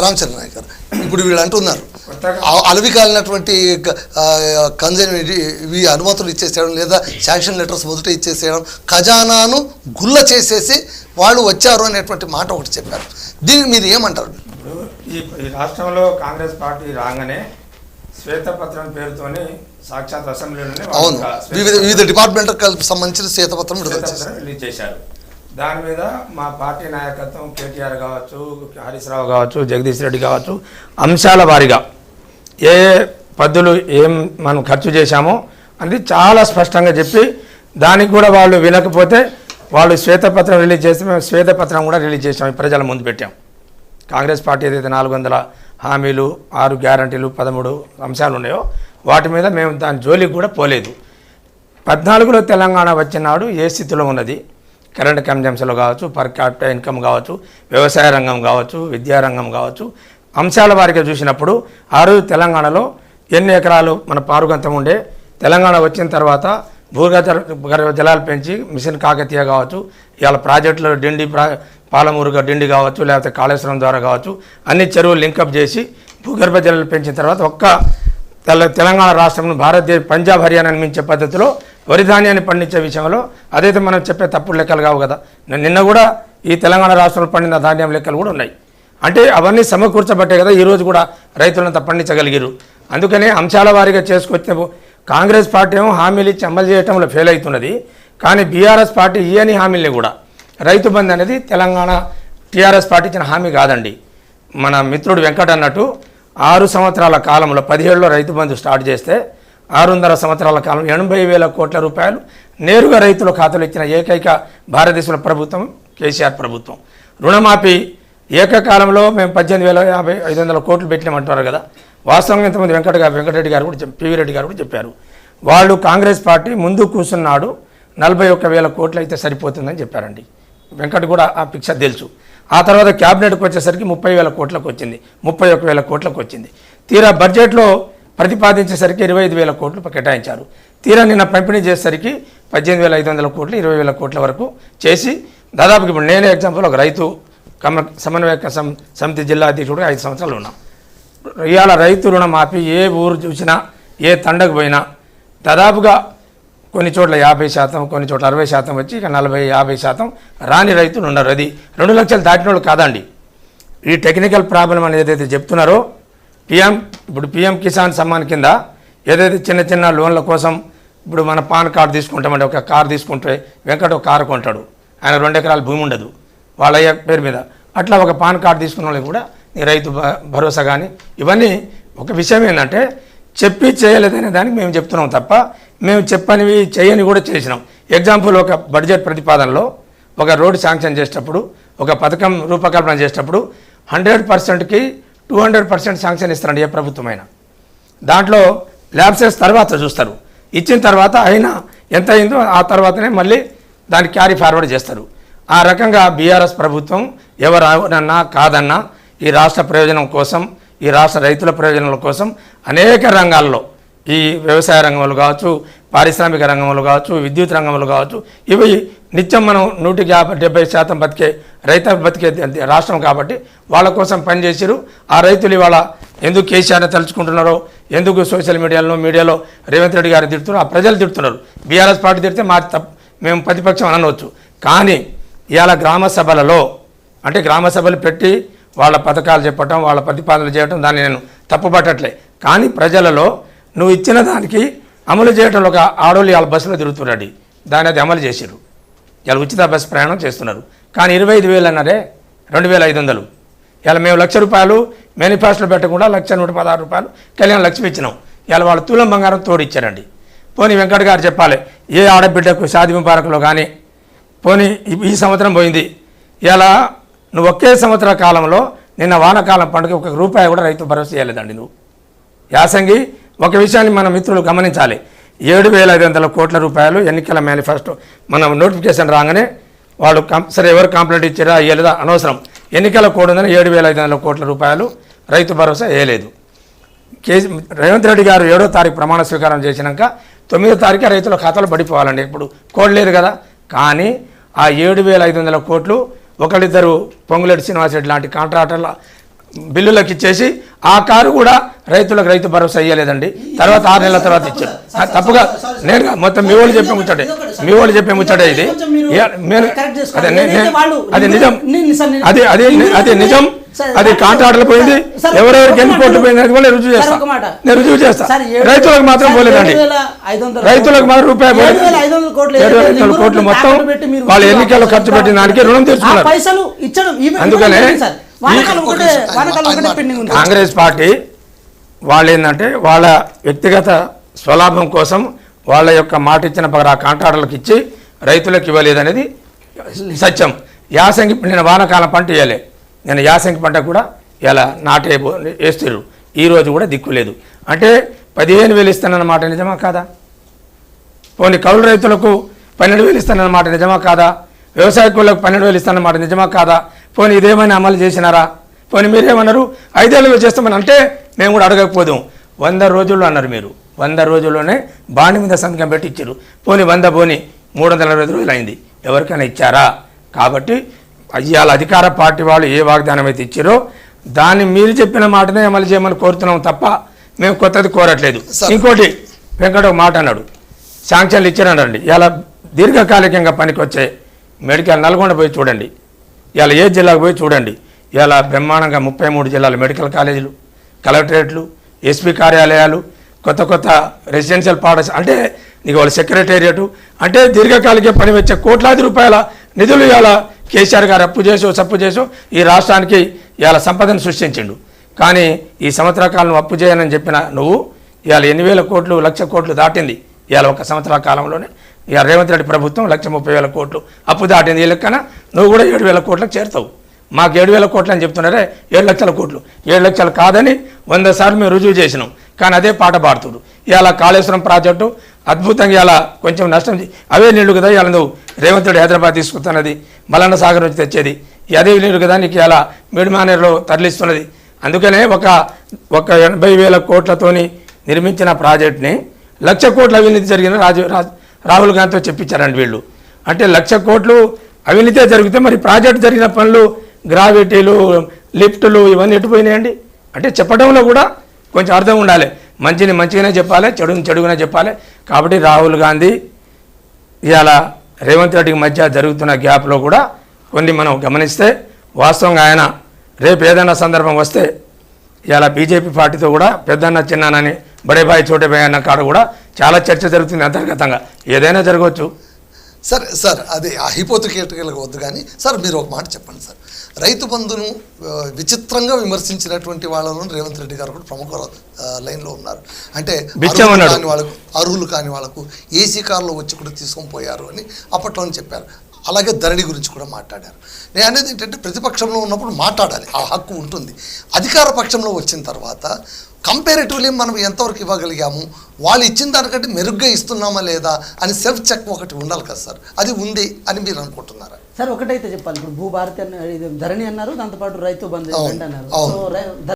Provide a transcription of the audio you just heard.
రామచంద్ర నాయక్ గారు ఇప్పుడు వీళ్ళు అంటున్నారు అలవి కాలినటువంటి ఇవి అనుమతులు ఇచ్చేసేయడం లేదా శాంక్షన్ లెటర్స్ మొదట ఇచ్చేసేయడం ఖజానాను గుల్ల చేసేసి వాళ్ళు వచ్చారు అనేటువంటి మాట ఒకటి చెప్పారు. దీనికి మీరు ఏమంటారు? ఇప్పుడు ఈ రాష్ట్రంలో కాంగ్రెస్ పార్టీ రాగానే శ్వేతపత్రం పేరుతోని సాక్షాత్ అసెంబ్లీలోనే అవును వివిధ డిపార్ట్మెంట్కి సంబంధించిన శ్వేతపత్రం రిలీజ్ చేశారు. దాని మీద మా పార్టీ నాయకత్వం కేటీఆర్ కావచ్చు, హరీష్ రావు కావచ్చు, జగదీష్ రెడ్డి కావచ్చు, అంశాల వారీగా ఏ పద్ధతులు ఏం మనం ఖర్చు చేశామో అది చాలా స్పష్టంగా చెప్పి దానికి కూడా వాళ్ళు వినకపోతే వాళ్ళు శ్వేతపత్రం రిలీజ్ చేస్తే మేము శ్వేతపత్రం కూడా రిలీజ్ చేసాం, ప్రజల ముందు పెట్టాం. కాంగ్రెస్ పార్టీ ఏదైతే 400 హామీలు, 6 గ్యారంటీలు, 13 అంశాలు ఉన్నాయో వాటి మీద మేము దాని జోలికి కూడా పోలేదు. 14లో తెలంగాణ వచ్చినాడు ఏ స్థితిలో ఉన్నది, కరెంట్ కన్జంప్షన్లో కావచ్చు, పర్ క్యాపిటల్ ఇన్కమ్ కావచ్చు, వ్యవసాయ రంగం కావచ్చు, విద్యారంగం కావచ్చు, అంశాల వారిగా చూసినప్పుడు ఆ రోజు తెలంగాణలో ఎన్ని ఎకరాలు మన పారుగంతం ఉండే, తెలంగాణ వచ్చిన తర్వాత భూగర్భ జలాలు పెంచి మిషన్ కాకతీయ కావచ్చు, ఇవాళ ప్రాజెక్టులో డిండి పాలమూరుగా డిండి కావచ్చు, లేకపోతే కాళేశ్వరం ద్వారా కావచ్చు, అన్ని చెరువులు లింకప్ చేసి భూగర్భ జలాలు పెంచిన తర్వాత ఒక్క తెలంగాణ రాష్ట్రంలో భారతదేశ పంజాబ్ హర్యానాని మించే పద్ధతిలో వరి ధాన్యాన్ని పండించే విషయంలో అదైతే మనం చెప్పే తప్పుడు లెక్కలు కావు కదా. నిన్న కూడా ఈ తెలంగాణ రాష్ట్రంలో పండిన ధాన్యం లెక్కలు కూడా ఉన్నాయి. అంటే అవన్నీ సమకూర్చబట్టే కదా ఈరోజు కూడా రైతులంతా పండించగలిగారు. అందుకనే అంశాల వారీగా చేసుకొచ్చిన కాంగ్రెస్ పార్టీ ఏమో హామీలు ఇచ్చి అమలు చేయడంలో ఫెయిల్ అవుతున్నది. కానీ బీఆర్ఎస్ పార్టీ ఇయని హామీల్ని కూడా రైతు బంధు అనేది తెలంగాణ టీఆర్ఎస్ పార్టీ ఇచ్చిన హామీ కాదండి. మన మిత్రుడు వెంకట అన్నట్టు 6 సంవత్సరాల కాలంలో 17లో రైతు బంధు స్టార్ట్ చేస్తే 6.5 సంవత్సరాల కాలం 80,000 కోట్ల రూపాయలు నేరుగా రైతుల ఖాతాలు ఇచ్చిన ఏకైక భారతదేశంలో ప్రభుత్వం కేసీఆర్ ప్రభుత్వం. రుణమాఫీ ఏకకాలంలో మేము 18,500 కోట్లు పెట్టినామంటారు కదా. వాస్తవంగా ఇంతమంది వెంకటరెడ్డి గారు కూడా పివి రెడ్డి గారు కూడా చెప్పారు. వాళ్ళు కాంగ్రెస్ పార్టీ ముందు కూర్చున్నాడు 41,000 కోట్లు అయితే సరిపోతుందని చెప్పారండి. వెంకట్ కూడా ఆ పిక్చర్ తెలుసు. ఆ తర్వాత క్యాబినెట్కి వచ్చేసరికి 30,000 కోట్లకు వచ్చింది, 31,000 కోట్లకు వచ్చింది. తీరా బడ్జెట్లో ప్రతిపాదించేసరికి 25,000 కోట్లు కేటాయించారు. తీరా నిన్న పంపిణీ చేసేసరికి 18,500 కోట్లు 20,000 కోట్ల వరకు చేసి దాదాపుకి ఇప్పుడు నేనే ఎగ్జాంపుల్ ఒక రైతు సమన్వయ సమితి జిల్లా అధ్యక్షుడు 5 సంవత్సరాలు ఉన్నాం. ఇవాళ రైతు రుణమాఫీ ఏ ఊరు చూసినా ఏ తండకు పోయినా దాదాపుగా కొన్ని చోట్ల 50%, కొన్ని చోట్ల 60% వచ్చి ఇక 40-50% రాని రైతులు ఉన్నారు. అది 2 లక్షలు దాటిన వాళ్ళు కాదండి. ఈ టెక్నికల్ ప్రాబ్లం అనేది ఏదైతే చెప్తున్నారో ఇప్పుడు పిఎం కిసాన్ సమ్మాన్ కింద ఏదైతే చిన్న చిన్న లోన్ల కోసం ఇప్పుడు మన పాన్ కార్డు తీసుకుంటామంటే ఒక కారు తీసుకుంటే వెంకట ఒక కారు కొంటాడు, ఆయన 2 ఎకరాల భూమి ఉండదు వాళ్ళ అయ్యే పేరు మీద. అట్లా ఒక పాన్ కార్డు తీసుకున్న వాళ్ళకి కూడా ఈ రైతు భరోసా కానీ ఇవన్నీ ఒక విషయం ఏంటంటే చెప్పి చేయలేదనే దానికి మేము చెప్తున్నాం తప్ప మేము చెప్పనివి చేయని కూడా చేసినాం. ఎగ్జాంపుల్ ఒక బడ్జెట్ ప్రతిపాదనలో ఒక రోడ్డు శాంక్షన్ చేసేటప్పుడు ఒక పథకం రూపకల్పన చేసేటప్పుడు 100%కి 200% శాంక్షన్ ఇస్తారండి ఏ ప్రభుత్వమైనా. దాంట్లో ల్యాబ్సెస్ తర్వాత చూస్తారు, ఇచ్చిన తర్వాత అయినా ఎంత అయిందో ఆ తర్వాతనే మళ్ళీ దాన్ని క్యారీ ఫార్వర్డ్ చేస్తారు. ఆ రకంగా బీఆర్ఎస్ ప్రభుత్వం ఎవరన్నా కాదన్నా ఈ రాష్ట్ర ప్రయోజనం కోసం, ఈ రాష్ట్ర రైతుల ప్రయోజనాల కోసం అనేక రంగాల్లో ఈ వ్యవసాయ రంగంలో కావచ్చు, పారిశ్రామిక రంగంలో కావచ్చు, విద్యుత్ రంగంలో కావచ్చు, ఇవి నిత్యం మనం 150-70% బతికే బతికే రాష్ట్రం కాబట్టి వాళ్ళ కోసం పనిచేసారు. ఆ రైతులు ఇవాళ ఎందుకు కేసీఆర్ని తలుచుకుంటున్నారో, ఎందుకు సోషల్ మీడియాలో రేవంత్ రెడ్డి గారు తిడుతున్నారు, ఆ ప్రజలు తిడుతున్నారు. బీఆర్ఎస్ పార్టీ తిడితే మేము ప్రతిపక్షం అనవచ్చు. కానీ ఇవాళ గ్రామ సభలు పెట్టి వాళ్ళ పథకాలు చెప్పటం, వాళ్ళ ప్రతిపాదనలు చేయటం దాన్ని నేను తప్పుపట్టట్లే. కానీ ప్రజలలో నువ్వు ఇచ్చిన దానికి అమలు చేయడంలో ఒక ఆడోళ్ళు ఇవాళ బస్సులో తిరుగుతున్నాడు, దాన్ని అది అమలు చేశారు. ఇవాళ ఉచిత బస్సు ప్రయాణం చేస్తున్నారు. కానీ 25,000 అన్నారే 2,500. ఇవాళ మేము ₹1,00,000 మేనిఫెస్టోలో పెట్టకుండా ₹1,116 కళ్యాణ లక్ష్మి ఇచ్చినాం. ఇవాళ వాళ్ళు తులం బంగారం తోడిచ్చారండి. పోనీ వెంకట్ గారు చెప్పాలి, ఏ ఆడబిడ్డకు షాదీ ముబారక్లో కానీ పోనీ ఈ సంవత్సరం పోయింది. ఇలా నువ్వు ఒకే సంవత్సర కాలంలో నిన్న వానాకాలం పండుగ ₹1 కూడా రైతు భరోసా చేయలేదండి నువ్వు. యాసంగి ఒక విషయాన్ని మన మిత్రులు గమనించాలి. 7,500 కోట్ల రూపాయలు ఎన్నికల మేనిఫెస్టో మనం నోటిఫికేషన్ రాగానే వాళ్ళు సరే ఎవరు కంప్లైంట్ ఇచ్చారా ఇవ్వలేదా అనవసరం, ఎన్నికల కోడ్ ఉందని 7,500 కోట్ల రూపాయలు రైతు భరోసా వేయలేదు. రేవంత్ రెడ్డి గారు 7వ తారీఖు ప్రమాణ స్వీకారం చేసినాక 9వ తారీఖు రైతుల ఖాతాలో పడిపోవాలండి. ఇప్పుడు కోడ్ లేదు కదా. కానీ ఆ 7,500 కోట్లు ఒకళ్ళిద్దరు పొంగులేటి శ్రీనివాసరెడ్డి లాంటి కాంట్రాక్టర్ల బిల్లులకు ఇచ్చేసి ఆ కారు కూడా రైతులకు రైతు భరోసా ఇయ్యలేదండి. తర్వాత 6 నెలల తర్వాత ఇచ్చారు. తప్పుగా నేనుగా మొత్తం మీ వాళ్ళు చెప్పే ముచ్చటే, మీ వాళ్ళు చెప్పే ముచ్చటే ఇది. అది నిజం, అది నిజం. అది కాంట్రాక్టులు పోయింది, ఎవరెవరికి ఎన్ని కోట్లు పోయింది అనేది కూడా రుజువు చేస్తా, నేను రుజువు చేస్తా. రైతులకు మాత్రం పోలేదండి, రైతులకు మాత్రం రూపాయి పోలేదు. 7,500 కోట్లు మొత్తం వాళ్ళు ఎన్నికల్లో ఖర్చు పెట్టిన దానికి రుణం తెచ్చుకున్నారు. అందుకనే కాంగ్రెస్ పార్టీ వాళ్ళు ఏంటంటే వాళ్ళ వ్యక్తిగత స్వలాభం కోసం వాళ్ళ యొక్క మాట ఇచ్చిన పగర కాంట్రాక్టులకు ఇచ్చి రైతులకు ఇవ్వలేదనేది సత్యం. యాసంగి నేను వానాకాలం పంట ఇవ్వలే, నేను యాసంగి పంట కూడా ఇలా వేస్తారు. ఈరోజు కూడా దిక్కు లేదు అంటే 15,000 ఇస్తానన్నమాట నిజమా కాదా? పోనీ కౌలు రైతులకు 12,000 ఇస్తానన్నమాట నిజమా కాదా? వ్యవసాయ కూలీలకు 12,000 ఇస్తానన్నమాట నిజమా కాదా? పోనీ ఇదేమైనా అమలు చేసినారా? పోనీ మీరేమన్నారు 5 ఏళ్ళలో చేస్తామని అంటే మేము కూడా అడగకపోదాం. 100 రోజుల్లో అన్నారు మీరు, 100 రోజుల్లోనే బాండ్ మీద సంతకం పెట్టి ఇచ్చారు. పోనీ 100 పోనీ 360 రోజులు అయింది, ఎవరికైనా ఇచ్చారా? కాబట్టి ఇవాళ అధికార పార్టీ వాళ్ళు ఏ వాగ్దానం అయితే ఇచ్చారో దాన్ని మీరు చెప్పిన మాటనే అమలు చేయమని కోరుతున్నాం తప్ప మేము కొత్తది కోరట్లేదు. ఇంకోటి వెంకట ఒక మాట అన్నాడు, శాంక్షన్లు ఇచ్చారన్నారండి. ఇలా దీర్ఘకాలికంగా పనికి వచ్చే మెడికల్ నల్గొండ పోయి చూడండి, ఇలా ఏ జిల్లాకు పోయి చూడండి. ఇలా బ్రహ్మాండంగా 33 జిల్లాల మెడికల్ కాలేజీలు, కలెక్టరేట్లు, ఎస్పీ కార్యాలయాలు, కొత్త కొత్త రెసిడెన్షియల్ పాఠశాల, అంటే నీకు వాళ్ళ సెక్రటేరియట్, అంటే దీర్ఘకాలిక పని వచ్చే కోట్లాది రూపాయల నిధులు ఇవాళ కేసీఆర్ గారు అప్పు చేసో సప్పు చేసో ఈ రాష్ట్రానికి ఇవాళ సంపదను సృష్టించిండు. కానీ ఈ సంవత్సర కాలం అప్పు చేయనని చెప్పిన నువ్వు ఇవాళ 8,000 కోట్లు 1,00,000 కోట్లు దాటింది. ఇవాళ ఒక సంవత్సర కాలంలోనే ఇవాళ రేవంత్ రెడ్డి ప్రభుత్వం 1,30,000 కోట్లు అప్పు దాటింది. ఈ లెక్కన నువ్వు కూడా 7,000 కోట్లకు చేరుతావు. మాకు 7,000 కోట్లు అని చెప్తున్నారే, 7,00,000 కోట్లు. 7,00,000 కాదని 100 సార్లు మేము రుజువు చేసినాం, కానీ అదే పాట పాడుతుడు. ఇవాళ కాళేశ్వరం ప్రాజెక్టు అద్భుతంగా ఇలా కొంచెం నష్టం, అవే నీళ్లు కదా ఇవాళ నువ్వు రేవంత్ రెడ్డి హైదరాబాద్ తీసుకుతున్నది, మల్లన్న సాగర్ నుంచి తెచ్చేది, అదే నీళ్లు కదా నీకు ఇలా మిడిమానేరులో తరలిస్తున్నది. అందుకనే ఒక 80,000 కోట్లతోని నిర్మించిన ప్రాజెక్ట్ని 1,00,000 కోట్ల అవినీతి జరిగిన రాహుల్ గాంధీతో చెప్పించారండి వీళ్ళు. అంటే 1,00,000 కోట్లు అవినీతే జరిగితే మరి ప్రాజెక్టు జరిగిన పనులు, గ్రావిటీలు, లిఫ్టులు ఇవన్నీ ఎటుపోయినాయండి? అంటే చెప్పడంలో కూడా కొంచెం అర్థం ఉండాలి. మంచిని మంచిగానే చెప్పాలి, చెడుని చెడుగానే చెప్పాలి. కాబట్టి రాహుల్ గాంధీ ఇవాళ రేవంత్ రెడ్డికి మధ్య జరుగుతున్న గ్యాప్లో కూడా కొన్ని మనం గమనిస్తే వాస్తవంగా ఆయన రేపు ఏదైనా సందర్భం వస్తే ఇవాళ బీజేపీ పార్టీతో కూడా పెద్దన్న చిన్నానని బడేబాయి చోటేబాయి అన్న కాడ కూడా చాలా చర్చ జరుగుతుంది అంతర్గతంగా, ఏదైనా జరగవచ్చు. సార్ అది హైపోథెటికల్గా వద్దు కానీ సార్ మీరు ఒక మాట చెప్పండి సార్. రైతు బంధును విమర్శించినటువంటి వాళ్ళలో రేవంత్ రెడ్డి గారు కూడా ప్రముఖ లైన్లో ఉన్నారు. అంటే వాళ్ళకు అర్హులు కాని వాళ్ళకు ఏసీ కార్లో వచ్చి కూడా తీసుకొని పోయారు అని అప్పట్లోనే చెప్పారు. అలాగే ధరణి గురించి కూడా మాట్లాడారు. నేను అనేది ఏంటంటే ప్రతిపక్షంలో ఉన్నప్పుడు మాట్లాడాలి, ఆ హక్కు ఉంటుంది. అధికార పక్షంలో వచ్చిన తర్వాత కంపారిటివ్లీ మనం ఎంతవరకు ఇవ్వగలిగాము, వాళ్ళు ఇచ్చిన దానికంటే మెరుగ్గా ఇస్తున్నామా లేదా అని సెల్ఫ్ చెక్ ఒకటి ఉండాలి కదా సార్, అది ఉంది అని మీరు అనుకుంటున్నారా? సార్ ఒకటైతే చెప్పాలి, ఇప్పుడు భూభారతి ధరణి అన్నారు, దాంతోపాటు రైతు బంధు అన్నారు.